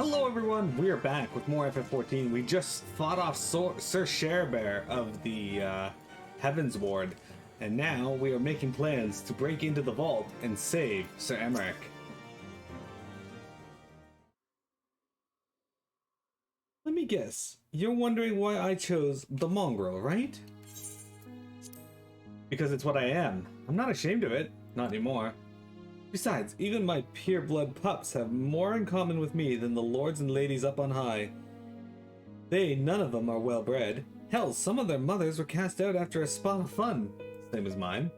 Hello everyone, we are back with more FF14. We just fought off Sir Sharebear of the Heavens Ward, and now we are making plans to break into the vault and save Sir Emmerich. Let me guess, you're wondering why I chose the mongrel, right? Because it's what I am. I'm not ashamed of it, not anymore. Besides, even my pure-blood pups have more in common with me than the lords and ladies up on high. None of them are well-bred. Hell, some of their mothers were cast out after a spot of fun. Same as mine.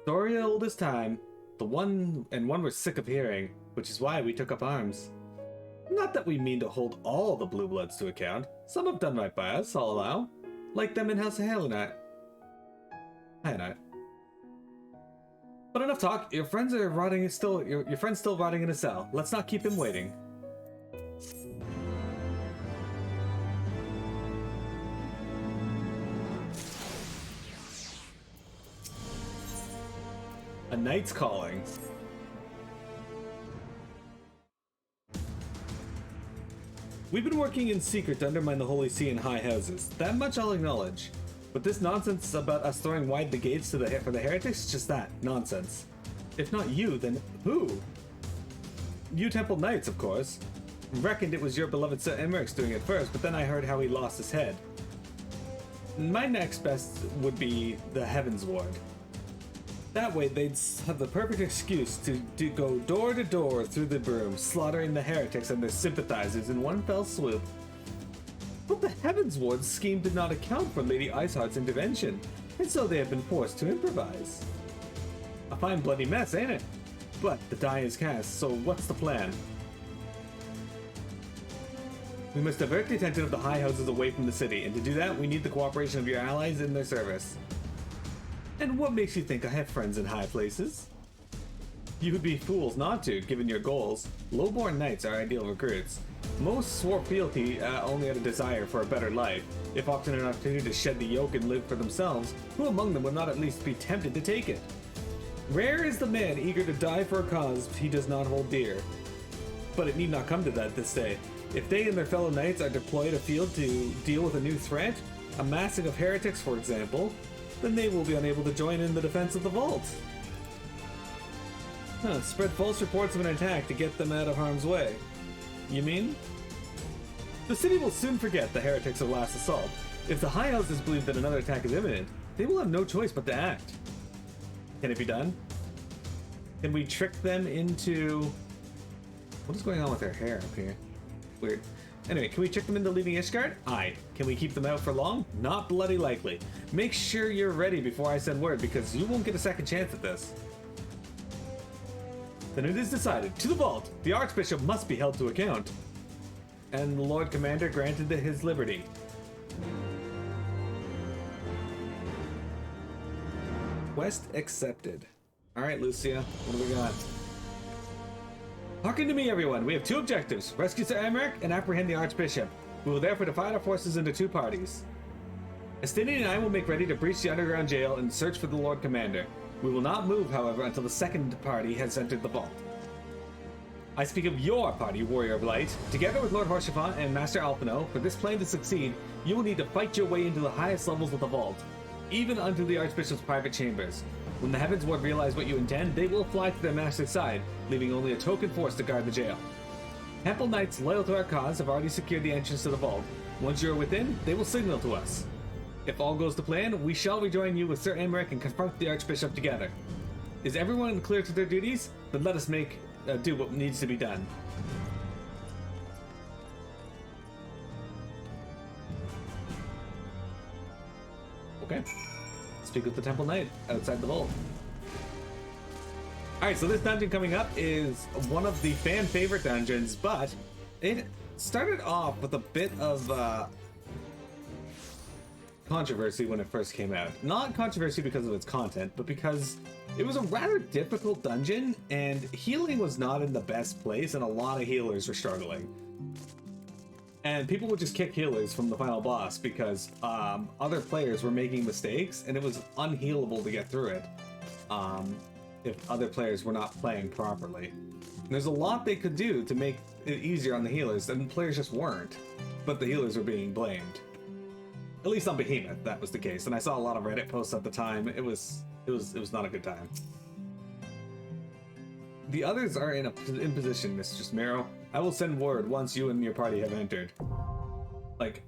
Story old as time. One we're sick of hearing, which is why we took up arms. Not that we mean to hold all the blue bloods to account. Some have done right by us, I'll allow. Like them in House of Halenite. But enough talk. Your friend's still rotting in a cell. Let's not keep him waiting. A knight's calling. We've been working in secret to undermine the Holy See and high houses. That much I'll acknowledge. But this nonsense about us throwing wide the gates for the heretics is just that, nonsense. If not you, then who? You Temple Knights, of course. Reckoned it was your beloved Sir Emmerich's doing it first, but then I heard how he lost his head. My next best would be the Heavens Ward. That way they'd have the perfect excuse to go door to door through the broom, slaughtering the heretics and their sympathizers in one fell swoop. But the Heavens Ward's scheme did not account for Lady Iceheart's intervention, and so they have been forced to improvise. A fine bloody mess, ain't it? But the die is cast, so what's the plan? We must divert the attention of the high houses away from the city, and to do that, we need the cooperation of your allies in their service. And what makes you think I have friends in high places? You would be fools not to, given your goals. Low-born knights are ideal recruits. Most swore fealty only out of desire for a better life. If offered an opportunity to shed the yoke and live for themselves, who among them would not at least be tempted to take it? Rare is the man eager to die for a cause he does not hold dear. But it need not come to that this day. If they and their fellow knights are deployed afield to deal with a new threat, a massing of heretics for example, then they will be unable to join in the defense of the vault. Spread false reports of an attack to get them out of harm's way. You mean? The city will soon forget the heretics of last assault. If the high houses believe that another attack is imminent, they will have no choice but to act. Can it be done? Can we trick them into... What is going on with their hair up here? Weird. Anyway, can we trick them into leaving Ishgard? Aye. Can we keep them out for long? Not bloody likely. Make sure you're ready before I send word, because you won't get a second chance at this. Then it is decided. To the vault! The Archbishop must be held to account. And the Lord Commander granted his liberty. Quest accepted. Alright, Lucia, what do we got? Hearken to me, everyone. We have two objectives. Rescue Sir Emmerich and apprehend the Archbishop. We will therefore divide our forces into two parties. Estinian and I will make ready to breach the underground jail and search for the Lord Commander. We will not move, however, until the second party has entered the vault. I speak of your party, Warrior of Light. Together with Lord Horshafa and Master Alphino, for this plan to succeed, you will need to fight your way into the highest levels of the vault, even unto the Archbishop's private chambers. When the Heavens Ward realize what you intend, they will fly to their master's side, leaving only a token force to guard the jail. Temple Knights loyal to our cause have already secured the entrance to the vault. Once you are within, they will signal to us. If all goes to plan, we shall rejoin you with Sir Emmerich and confront the Archbishop together. Is everyone clear to their duties? Then let us do what needs to be done. Okay. Speak with the Temple Knight outside the vault. Alright, so this dungeon coming up is one of the fan favorite dungeons, but it started off with a bit of controversy when it first came out. Not controversy because of its content, but because it was a rather difficult dungeon and healing was not in the best place and a lot of healers were struggling. And people would just kick healers from the final boss because other players were making mistakes and it was unhealable to get through it if other players were not playing properly. There's a lot they could do to make it easier on the healers, and the players just weren't. But the healers were being blamed. At least on Behemoth, that was the case. And I saw a lot of Reddit posts at the time. It was not a good time. The others are in position, Mistress Marrow. I will send word once you and your party have entered. Like,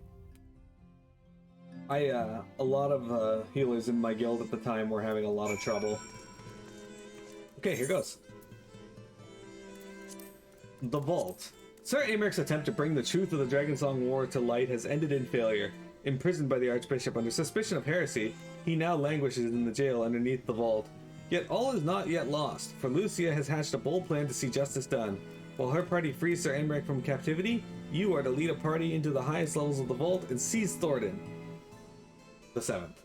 a lot of healers in my guild at the time were having a lot of trouble. Okay, here goes. The Vault. Sir Americ's attempt to bring the truth of the Dragonsong War to light has ended in failure. Imprisoned by the Archbishop under suspicion of heresy, he now languishes in the jail underneath the vault. Yet all is not yet lost, for Lucia has hatched a bold plan to see justice done. While her party frees Sir Americ from captivity, you are to lead a party into the highest levels of the vault and seize Thornton. The 7th.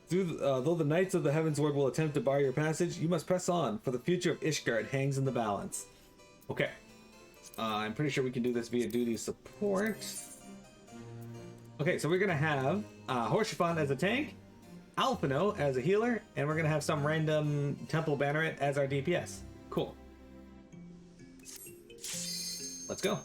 Though the Knights of the Heavensward will attempt to bar your passage, you must press on, for the future of Ishgard hangs in the balance. Okay. I'm pretty sure we can do this via duty support. Okay, so we're gonna have Horshiphon as a tank, Alphino as a healer, and we're gonna have some random Temple Banneret as our DPS. Cool. Let's go.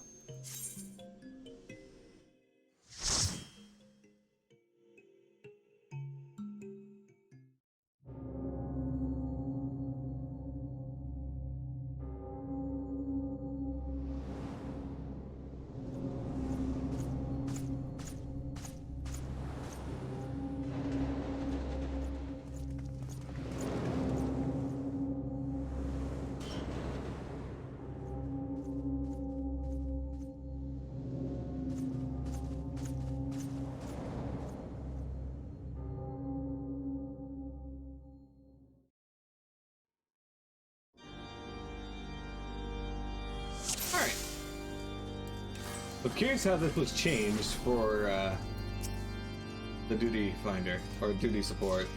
I'm curious how this was changed for the duty finder or duty support.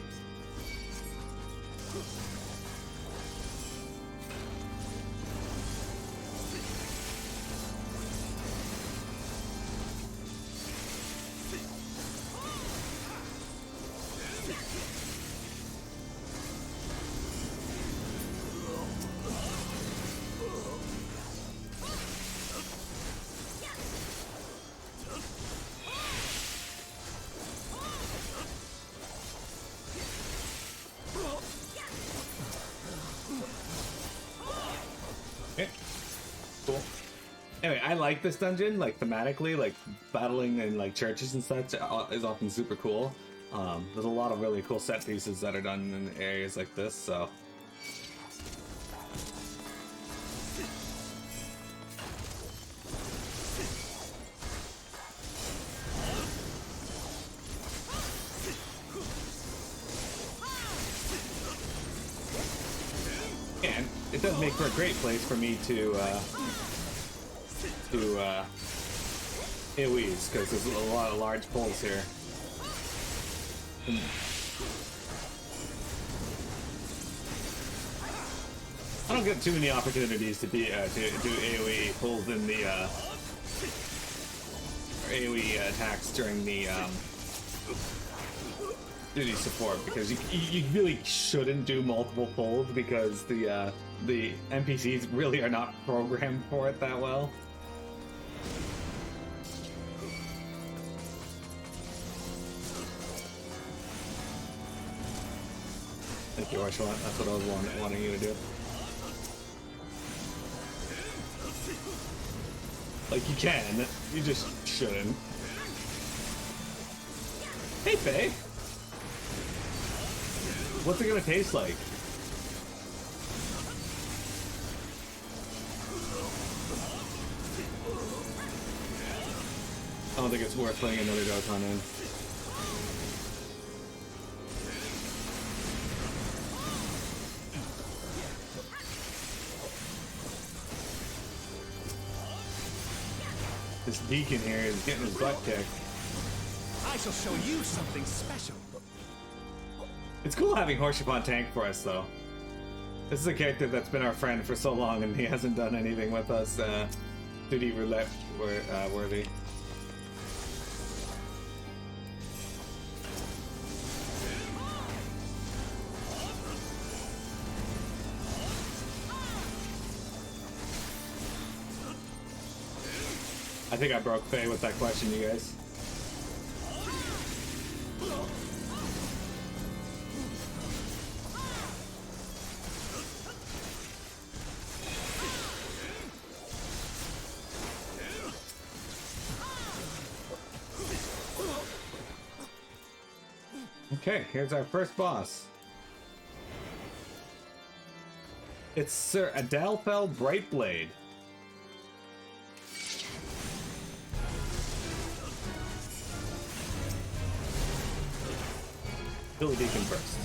Anyway, I like this dungeon, like thematically, like battling in like churches and such is often super cool. There's a lot of really cool set pieces that are done in areas like this, so. And it does make for a great place for me to AoEs, because there's a lot of large pulls here. I don't get too many opportunities to be do AoE pulls in the or AoE attacks during the duty support, because you really shouldn't do multiple pulls, because the NPCs really are not programmed for it that well. Thank you, Archibald. That's what I was wanting you to do. Like, you can, you just shouldn't. Hey, Faye! What's it gonna taste like? I don't think it's worth putting another Dokkan in. This deacon here is getting his butt kicked. I shall show you something special. It's cool having Horshiphon tank for us, though. This is a character that's been our friend for so long, and he hasn't done anything with us duty roulette worthy. I think I broke Faye with that question, you guys. Okay, here's our first boss. It's Sir Adalfel Brightblade. Billy Deacon first.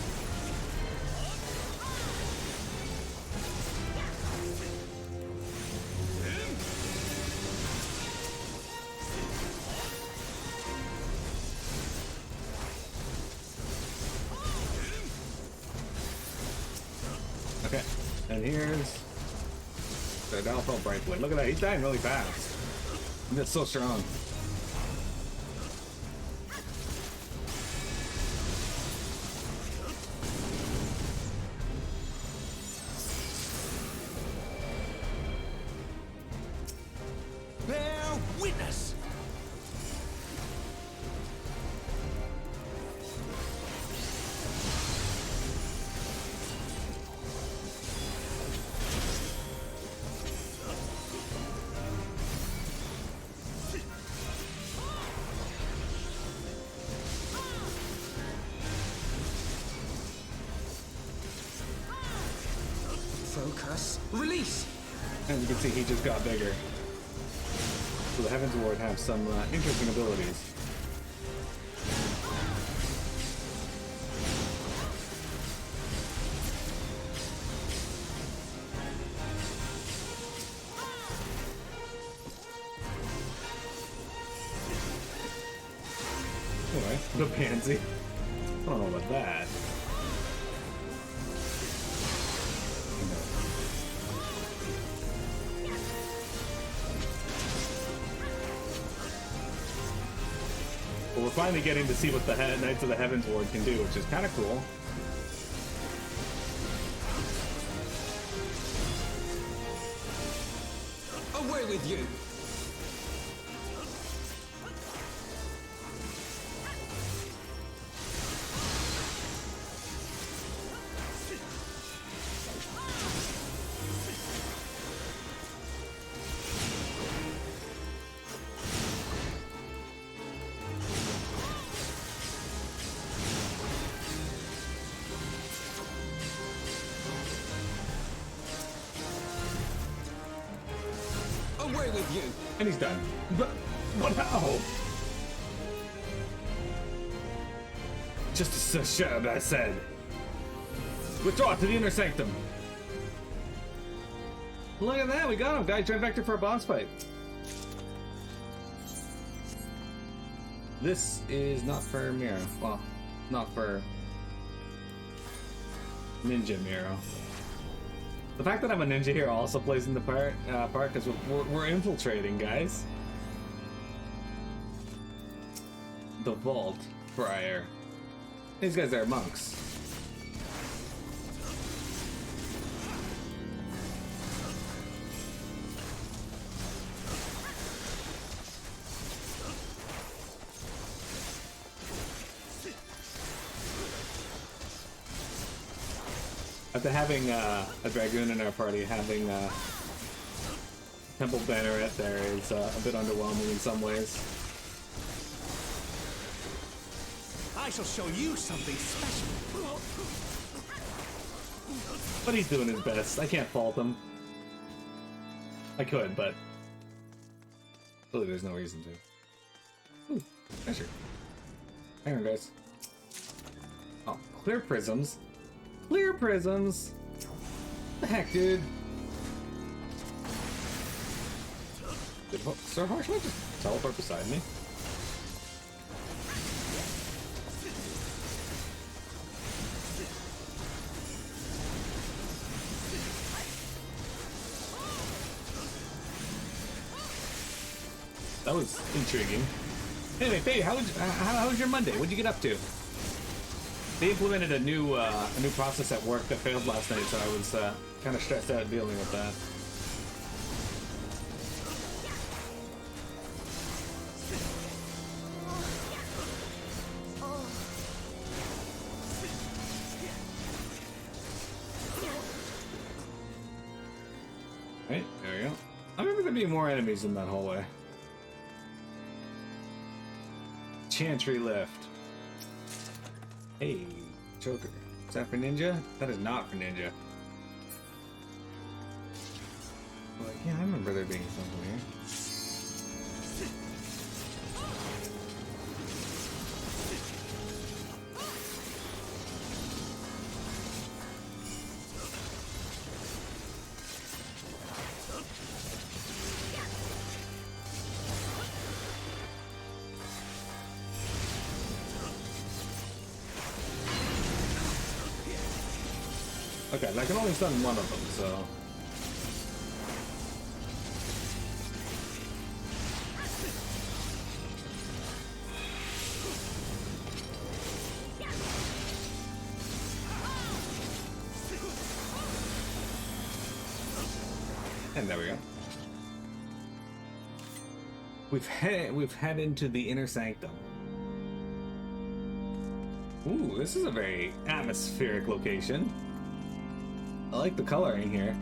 Okay, and here's the Adalfel Brightblade. Look at that, he's dying really fast. That's so strong. Bear witness. Focus. Release. As you can see, he just got bigger. So the Heavens Ward have some interesting abilities. Anyway, the pansy. I don't know about that. Well, we're finally getting to see what the Knights of the Heavens Ward can do, which is kind of cool. Away with you. Away with you. And he's done. But how? Just a shove, I said. Withdraw to the inner sanctum. Look at that, we got him. Guy joined Vector for a boss fight. This is not for Miro. Well, not for Ninja Miro. The fact that I'm a ninja here also plays in the part because we're infiltrating, guys. The Vault Friar. These guys are monks. After having a Dragoon in our party, having Temple Banneret there is a bit underwhelming in some ways. I shall show you something special. But he's doing his best. I can't fault him. I could, but really there's no reason to. Ooh, treasure. Hang on, guys. Oh, clear prisms. Clear prisms. The heck, dude. Did Sir Harshman just teleport beside me? That was intriguing. Anyway, Faye, how was your Monday? What'd you get up to? They implemented a new process at work that failed last night, so I was kind of stressed out dealing with that. be more enemies in that hallway. Chantry lift. Hey, choker. Is that for ninja? That is not for ninja. Like, yeah, I remember there being something here. Okay, I can only stun one of them, so... And there we go. We've head into the inner sanctum. Ooh, this is a very atmospheric location. I like the coloring here.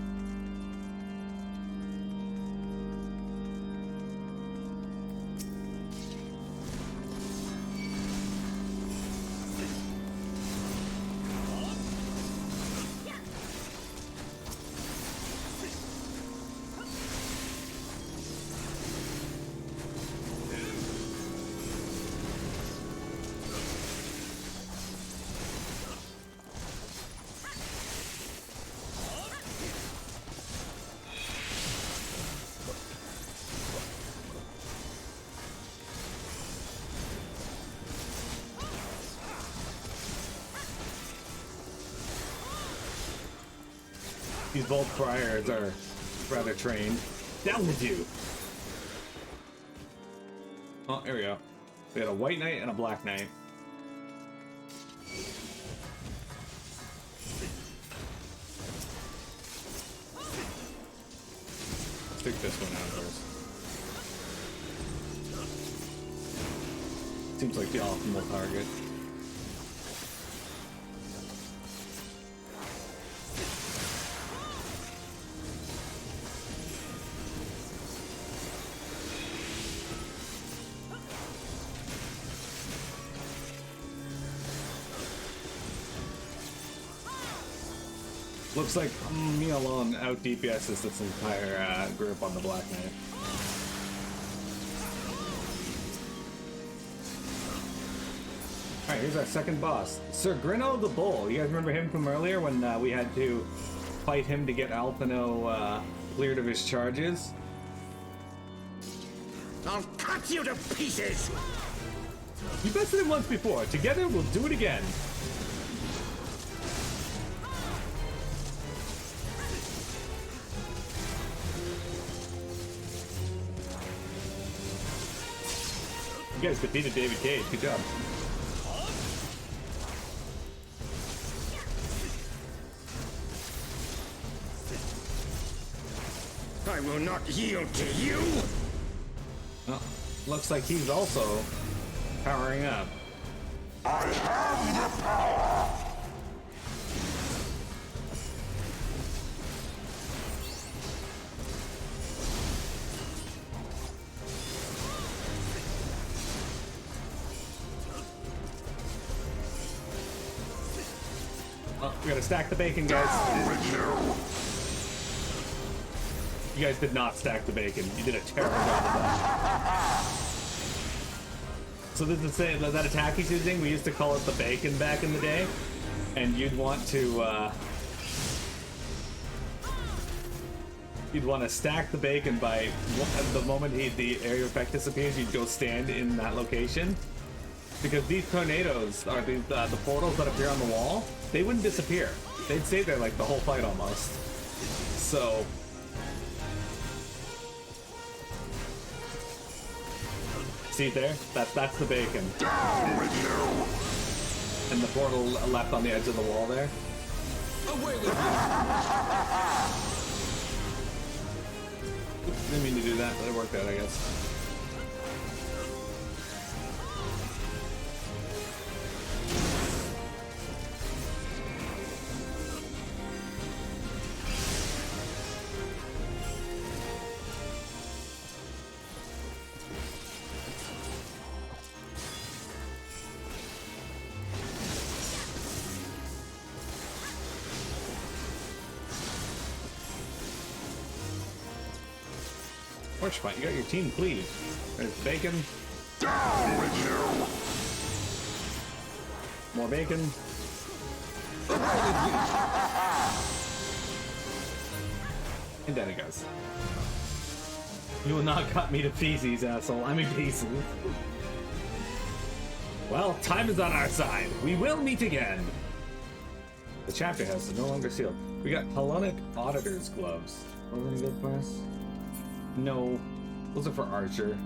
These Vault Friars are rather trained. Down with you! Oh, here we go. We got a White Knight and a Black Knight. Let's take this one out first. Seems like the optimal target. Looks like me alone out DPS's this entire group on the Black Knight. Alright, here's our second boss. Sir Grinno the Bull. You guys remember him from earlier when we had to fight him to get Alpino cleared of his charges? I'll cut you to pieces! You bested him once before. Together, we'll do it again. You guys defeated David Cage. Good job. I will not yield to you! Well, looks like he's also powering up. I have the power! Oh, we gotta stack the bacon, guys. You guys did not stack the bacon. You did a terrible job of that. So this is that attack he's using. We used to call it the bacon back in the day, and you'd want to stack the bacon by the moment the area effect disappears. You'd go stand in that location because these tornadoes are the portals that appear on the wall. They wouldn't disappear. They'd stay there like the whole fight almost. So. See there? That's the bacon. Down with you! And the portal left on the edge of the wall there. Away with you! Oops, didn't mean to do that, but it worked out, I guess. Porch fight. You got your team cleave. There's bacon. Down with you! More bacon. And then it goes. You will not cut me to pieces, asshole. I'm in pieces. Well, time is on our side. We will meet again. The chapter house is no longer sealed. We got Hellenic Auditor's gloves. Are they any good for us? No. Those are for Archer.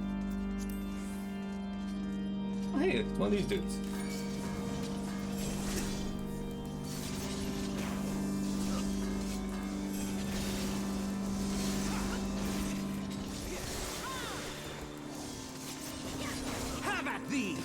Oh, hey, it's one of these dudes. Have at thee!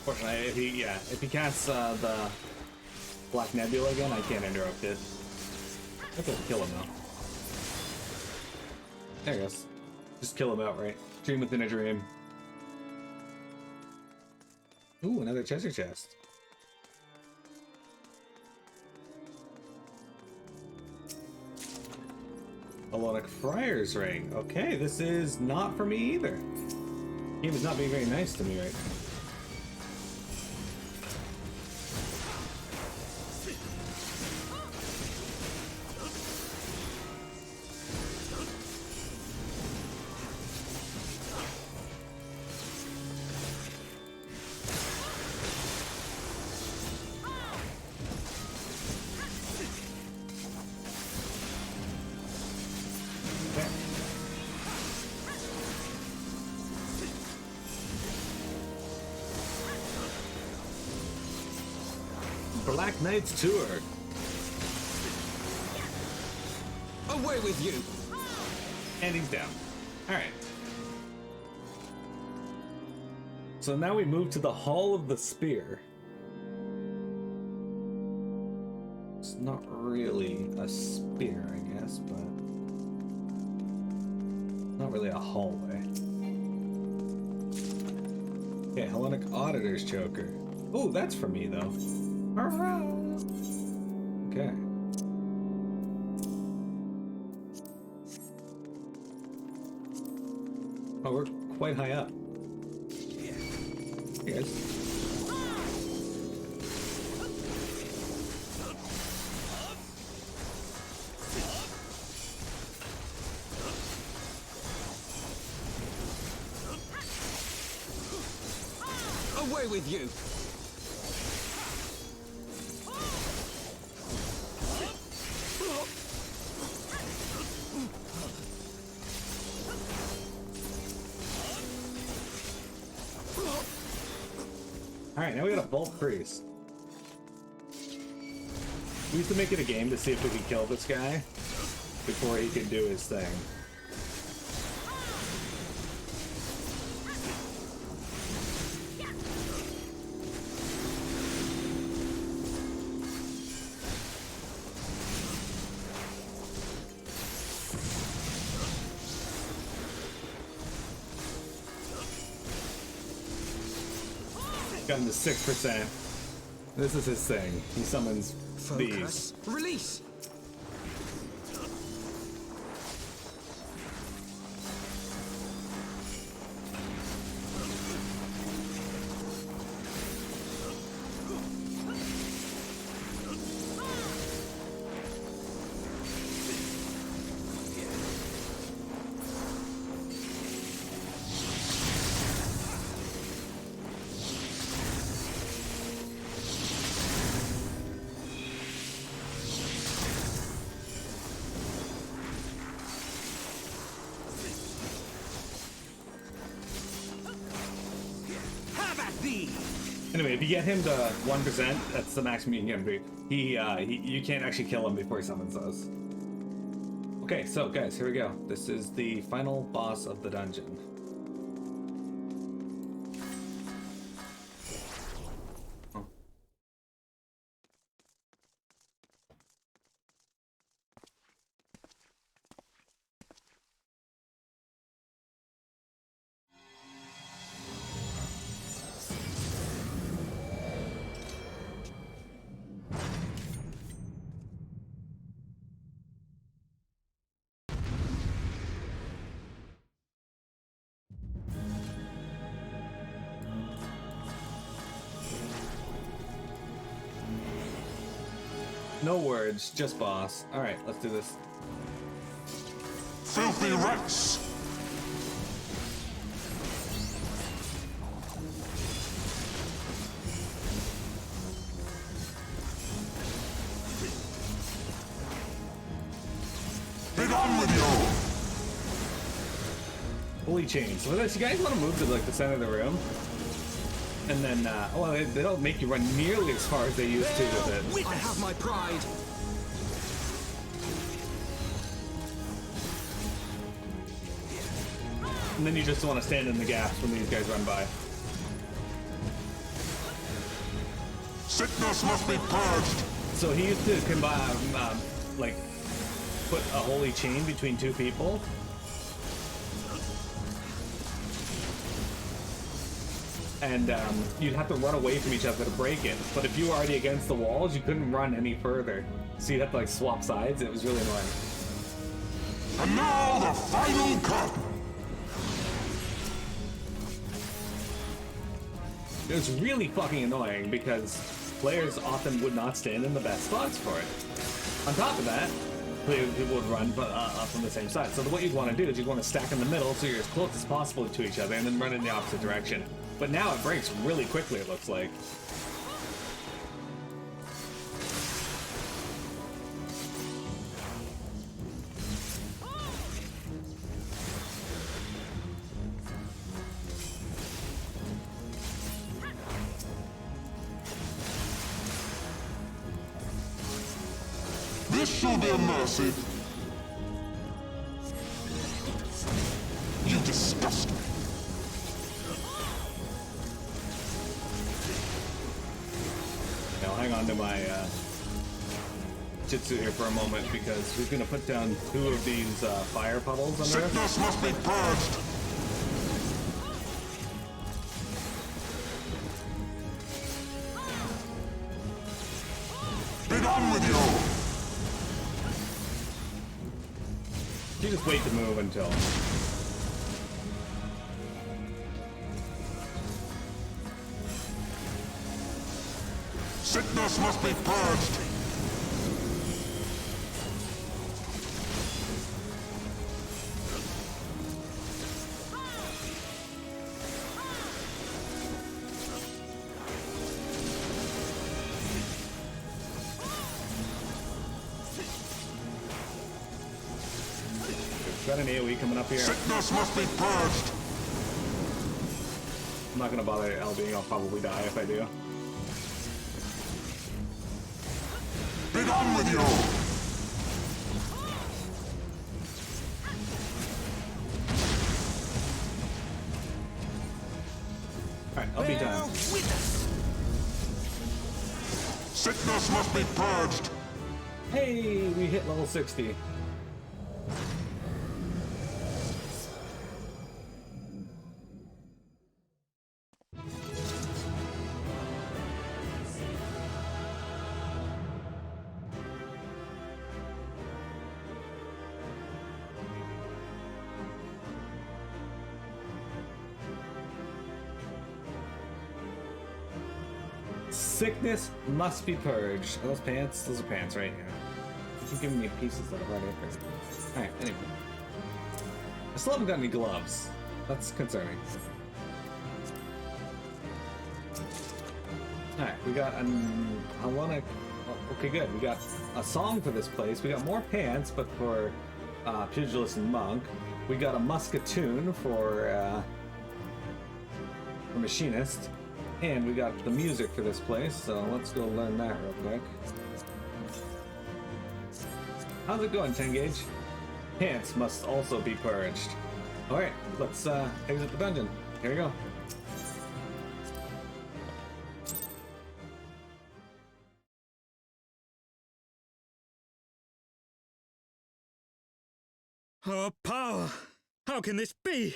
Fortunately, if he casts the Black Nebula again, I can't interrupt it. I have to kill him though. There he goes. Just kill him outright. Dream within a dream. Ooh, another treasure chest. A lot of Friar's Ring. Okay, this is not for me either. Game is not being very nice to me right now. Black Knight's Tour. Away with you! And he's down. Alright. So now we move to the Hall of the Spear. It's not really a spear, I guess, but not really a hallway. Okay, Hellenic Auditor's Choker. Oh, that's for me though. Okay. Oh, we're quite high up. Hey guys. Away with you! Alright, now we got a Bolt Priest. We used to make it a game to see if we could kill this guy before he could do his thing. Got him to 6%. This is his thing. He summons these. Release! Anyway, if you get him to 1%, that's the maximum you can get him to. You can't actually kill him before he summons those. Okay, so guys, here we go. This is the final boss of the dungeon. No words, just boss. Alright, let's do this. Filthy rats! Be gone with you! Holy chain. So unless you guys want to move to like the center of the room, and then, well, they don't make you run nearly as far as they used to with it. I have my pride. And then you just want to stand in the gaps when these guys run by. Sickness must be purged! So he used to combine, like, put a holy chain between two people. And you'd have to run away from each other to break it. But if you were already against the walls, you couldn't run any further. So you'd have to like swap sides. It was really annoying. And now the final cut! It was really fucking annoying because players often would not stand in the best spots for it. On top of that, people would run up on the same side. So what you'd want to do is you'd want to stack in the middle so you're as close as possible to each other and then run in the opposite direction. But now it breaks really quickly, it looks like. This shall be a mercy! You disgust me! I'll hang on to my jitsu here for a moment because we're gonna put down 2 of these fire puddles under us. Sickness must be purged! Be gone with you! You just wait to move until. Sickness must be purged! Got an AoE coming up here. Sickness must be purged! I'm not gonna bother LBing, I'll probably die if I do. Be gone with you! Alright, I'll be done. Sickness must be purged! Hey, we hit level 60. Sickness must be purged. Are those pants? Those are pants, right? Yeah. You keep giving me pieces that are right after. Alright, anyway. I still haven't got any gloves. That's concerning. Alright, we got an Hellenic. Oh, okay, good. We got a song for this place. We got more pants, but for Pugilist and Monk. We got a musketoon for Machinist. And we got the music for this place, so let's go learn that real quick. How's it going, 10 gauge? Pants must also be purged. Alright, let's exit the dungeon. Here we go. Oh, power! How can this be?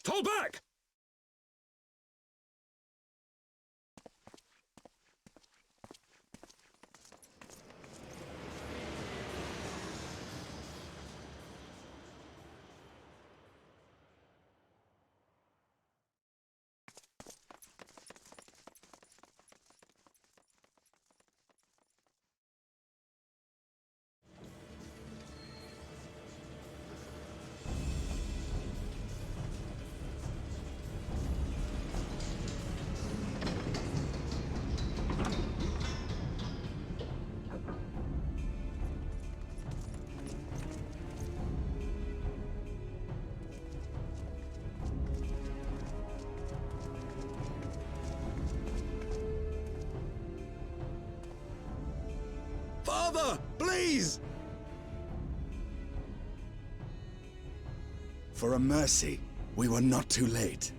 Fall back! Father, please! For a mercy, we were not too late.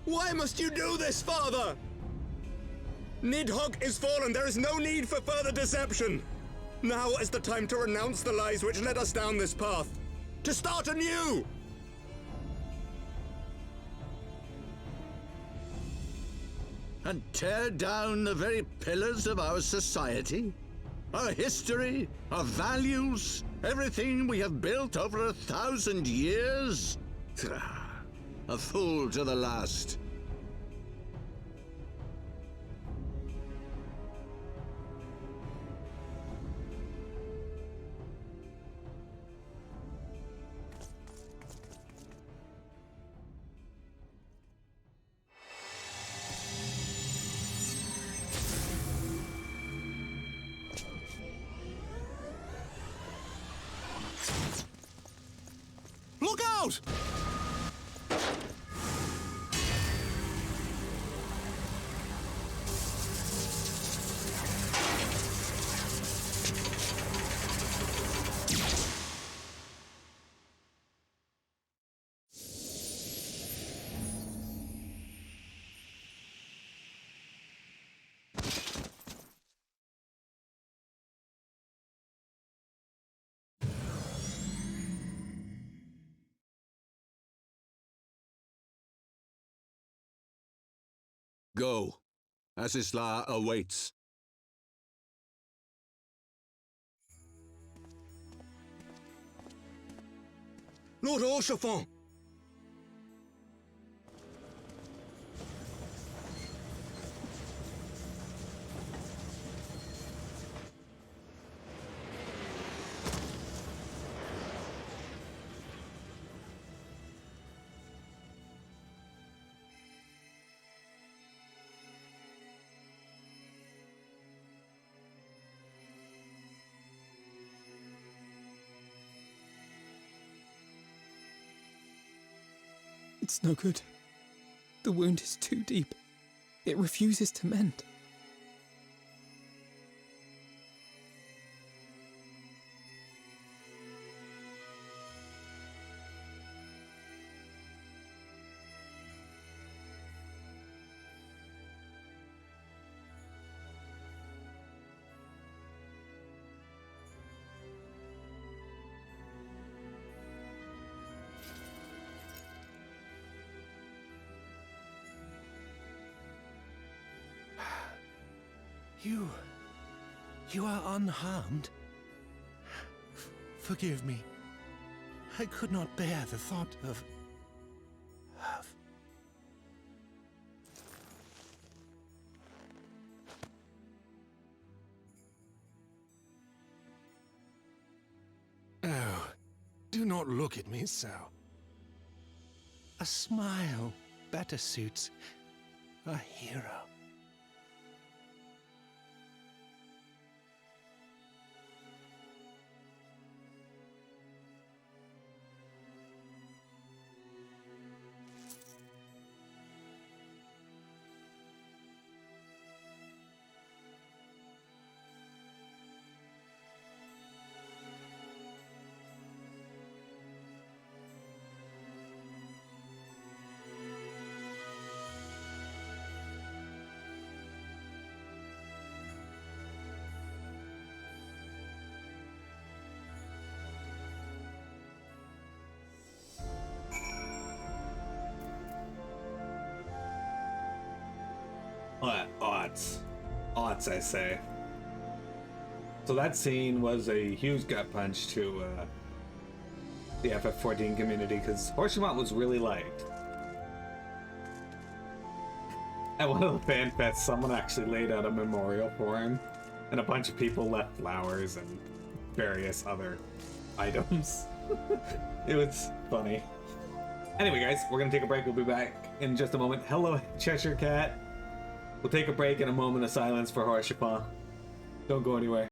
Why must you do this, Father? Nidhogg is fallen. There is no need for further deception. Now is the time to renounce the lies which led us down this path. To start anew! And tear down the very pillars of our society? Our history, our values, everything we have built over 1,000 years? A fool to the last. Look out! Go. Asisla awaits. Lord Orchefort! It's no good. The wound is too deep. It refuses to mend. You are unharmed? Forgive me. I could not bear the thought of... Oh, do not look at me so. A smile better suits a hero. Odds, I say. So that scene was a huge gut punch to the FF14 community, because Horshamont was really liked. At one of the fan fests, someone actually laid out a memorial for him, and a bunch of people left flowers and various other items. It was funny. Anyway, guys, we're gonna take a break. We'll be back in just a moment. Hello, Cheshire Cat. We'll take a break and a moment of silence for Horshamont. Don't go anywhere.